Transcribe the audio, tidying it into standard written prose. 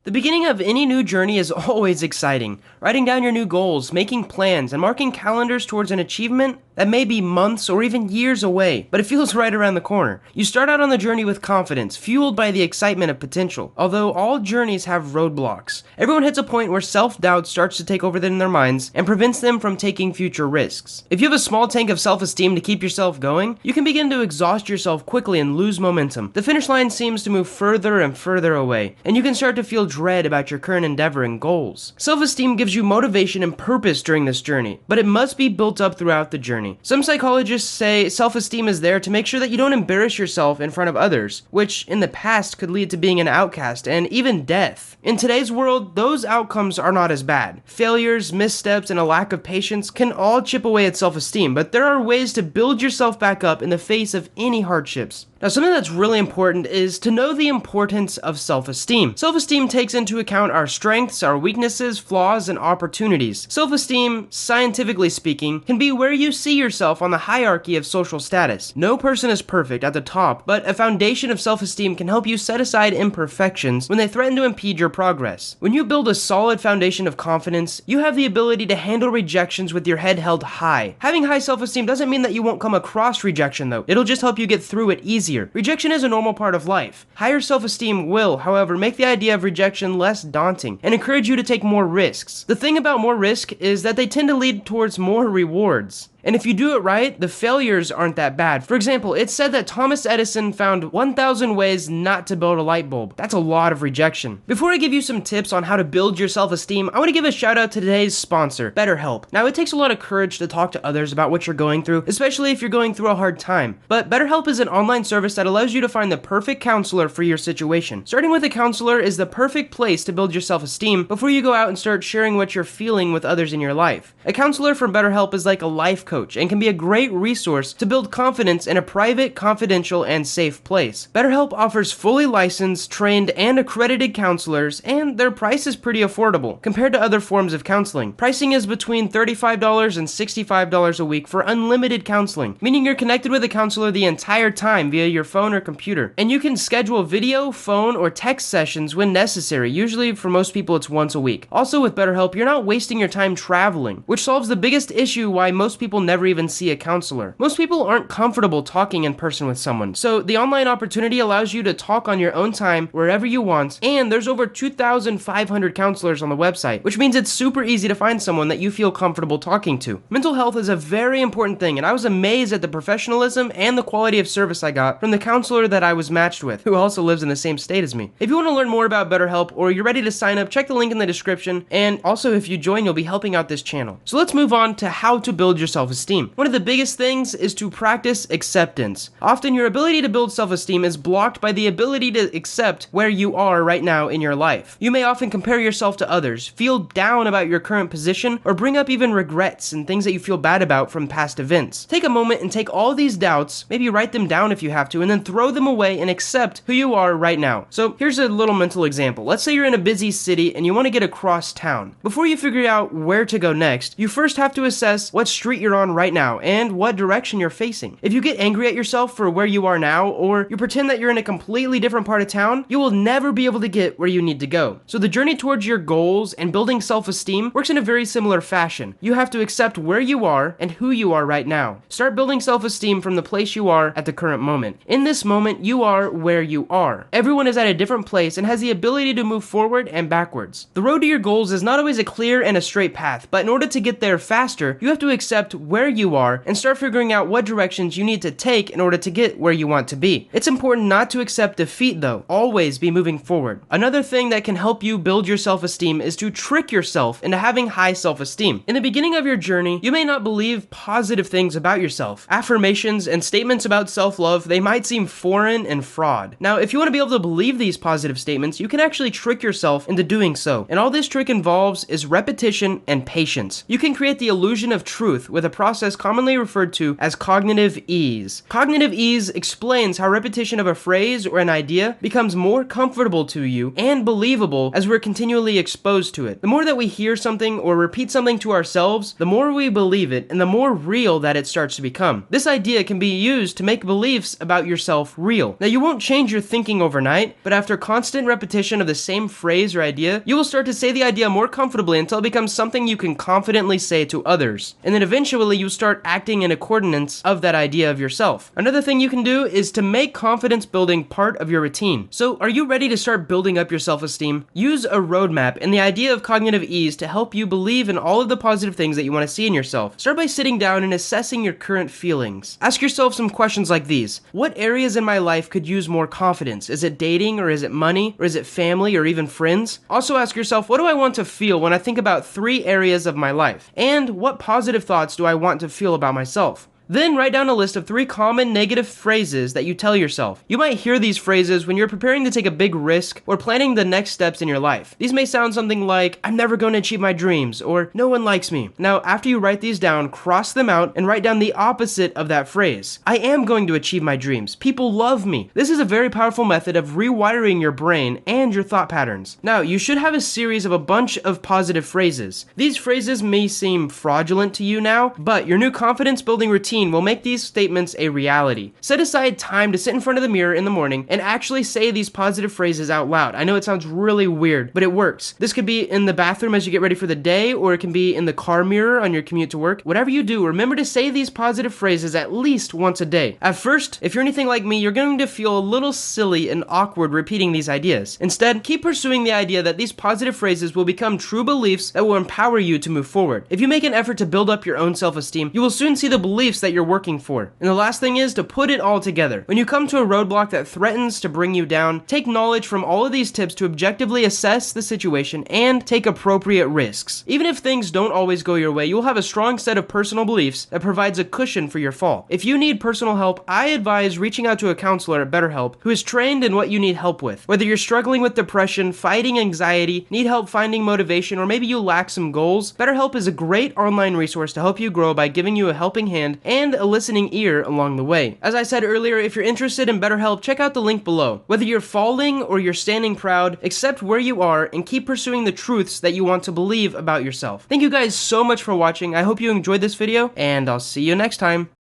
The beginning of any new journey is always exciting. Writing down your new goals, making plans, and marking calendars towards an achievement that may be months or even years away, but it feels right around the corner. You start out on the journey with confidence, fueled by the excitement of potential. Although all journeys have roadblocks, everyone hits a point where self-doubt starts to take over in their minds and prevents them from taking future risks. If you have a small tank of self-esteem to keep yourself going, you can begin to exhaust yourself quickly and lose momentum. The finish line seems to move further and further away, and you can start to feel dread about your current endeavor and goals. Self-esteem gives you motivation and purpose during this journey, but it must be built up throughout the journey. Some psychologists say self-esteem is there to make sure that you don't embarrass yourself in front of others, which in the past could lead to being an outcast and even death. In today's world, those outcomes are not as bad. Failures, missteps, and a lack of patience can all chip away at self-esteem, but there are ways to build yourself back up in the face of any hardships. Now, something that's really important is to know the importance of self-esteem. Self-esteem takes into account our strengths, our weaknesses, flaws, and opportunities. Self-esteem, scientifically speaking, can be where you see yourself on the hierarchy of social status. No person is perfect at the top, but a foundation of self-esteem can help you set aside imperfections when they threaten to impede your progress. When you build a solid foundation of confidence, you have the ability to handle rejections with your head held high. Having high self-esteem doesn't mean that you won't come across rejection, though. It'll just help you get through it easier. Rejection is a normal part of life. Higher self-esteem will, however, make the idea of rejection less daunting and encourage you to take more risks. The thing about more risk is that they tend to lead towards more rewards. And if you do it right, the failures aren't that bad. For example, it's said that Thomas Edison found 1,000 ways not to build a light bulb. That's a lot of rejection. Before I give you some tips on how to build your self-esteem, I want to give a shout out to today's sponsor, BetterHelp. Now, it takes a lot of courage to talk to others about what you're going through, especially if you're going through a hard time. But BetterHelp is an online service that allows you to find the perfect counselor for your situation. Starting with a counselor is the perfect place to build your self-esteem before you go out and start sharing what you're feeling with others in your life. A counselor from BetterHelp is like a life coach and can be a great resource to build confidence in a private, confidential, and safe place. BetterHelp offers fully licensed, trained, and accredited counselors, and their price is pretty affordable compared to other forms of counseling. Pricing is between $35 and $65 a week for unlimited counseling, meaning you're connected with a counselor the entire time via your phone or computer. And you can schedule video, phone, or text sessions when necessary. Usually, for most people, it's once a week. Also, with BetterHelp, you're not wasting your time traveling, which solves the biggest issue why most people never even see a counselor. Most people aren't comfortable talking in person with someone, so the online opportunity allows you to talk on your own time wherever you want, and there's over 2,500 counselors on the website, which means it's super easy to find someone that you feel comfortable talking to. Mental health is a very important thing, and I was amazed at the professionalism and the quality of service I got from the counselor that I was matched with, who also lives in the same state as me. If you want to learn more about BetterHelp or you're ready to sign up, check the link in the description, and also if you join, you'll be helping out this channel. So let's move on to how to build your self-esteem. One of the biggest things is to practice acceptance. Often your ability to build self-esteem is blocked by the ability to accept where you are right now in your life. You may often compare yourself to others, feel down about your current position, or bring up even regrets and things that you feel bad about from past events. Take a moment and take all these doubts, maybe write them down if you have to, and then throw them away and accept who you are right now. So here's a little mental example. Let's say you're in a busy city and you want to get across town. Before you figure out where to go next, you first have to assess what street you're on right now and what direction you're facing. If you get angry at yourself for where you are now, or you pretend that you're in a completely different part of town, you will never be able to get where you need to go. So the journey towards your goals and building self-esteem works in a very similar fashion. You have to accept where you are and who you are right now. Start building self-esteem from the place you are at the current moment. In this moment, you are where you are. Everyone is at a different place and has the ability to move forward and backwards. The road to your goals is not always a clear and a straight path, but in order to get there faster, you have to accept where you are and start figuring out what directions you need to take in order to get where you want to be. It's important not to accept defeat though. Always be moving forward. Another thing that can help you build your self-esteem is to trick yourself into having high self-esteem. In the beginning of your journey, you may not believe positive things about yourself. Affirmations and statements about self-love, they might seem foreign and fraud. Now, if you want to be able to believe these positive statements, you can actually trick yourself into doing so. And all this trick involves is repetition and patience. You can create the illusion of truth with a process commonly referred to as cognitive ease. Cognitive ease explains how repetition of a phrase or an idea becomes more comfortable to you and believable as we're continually exposed to it. The more that we hear something or repeat something to ourselves, the more we believe it and the more real that it starts to become. This idea can be used to make beliefs about yourself real. Now, you won't change your thinking overnight, but after constant repetition of the same phrase or idea, you will start to say the idea more comfortably until it becomes something you can confidently say to others. And then eventually you start acting in accordance of that idea of yourself. Another thing you can do is to make confidence building part of your routine. So, are you ready to start building up your self-esteem? Use a roadmap and the idea of cognitive ease to help you believe in all of the positive things that you want to see in yourself. Start by sitting down and assessing your current feelings. Ask yourself some questions like these. What areas in my life could use more confidence? Is it dating, or is it money, or is it family, or even friends? Also ask yourself, what do I want to feel when I think about 3 areas of my life? And what positive thoughts do I want to feel about myself? Then write down a list of 3 common negative phrases that you tell yourself. You might hear these phrases when you're preparing to take a big risk or planning the next steps in your life. These may sound something like, I'm never going to achieve my dreams, or no one likes me. Now, after you write these down, cross them out and write down the opposite of that phrase. I am going to achieve my dreams. People love me. This is a very powerful method of rewiring your brain and your thought patterns. Now, you should have a series of a bunch of positive phrases. These phrases may seem fraudulent to you now, but your new confidence building routine will make these statements a reality. Set aside time to sit in front of the mirror in the morning and actually say these positive phrases out loud. I know it sounds really weird, but it works. This could be in the bathroom as you get ready for the day, or it can be in the car mirror on your commute to work. Whatever you do, remember to say these positive phrases at least once a day. At first, if you're anything like me, you're going to feel a little silly and awkward repeating these ideas. Instead, keep pursuing the idea that these positive phrases will become true beliefs that will empower you to move forward. If you make an effort to build up your own self-esteem, you will soon see the beliefs that you're working for. And the last thing is to put it all together. When you come to a roadblock that threatens to bring you down, take knowledge from all of these tips to objectively assess the situation and take appropriate risks. Even if things don't always go your way, you'll have a strong set of personal beliefs that provides a cushion for your fall. If you need personal help, I advise reaching out to a counselor at BetterHelp who is trained in what you need help with. Whether you're struggling with depression, fighting anxiety, need help finding motivation, or maybe you lack some goals, BetterHelp is a great online resource to help you grow by giving you a helping hand and a listening ear along the way. As I said earlier, if you're interested in BetterHelp, check out the link below. Whether you're falling or you're standing proud, accept where you are and keep pursuing the truths that you want to believe about yourself. Thank you guys so much for watching. I hope you enjoyed this video, and I'll see you next time.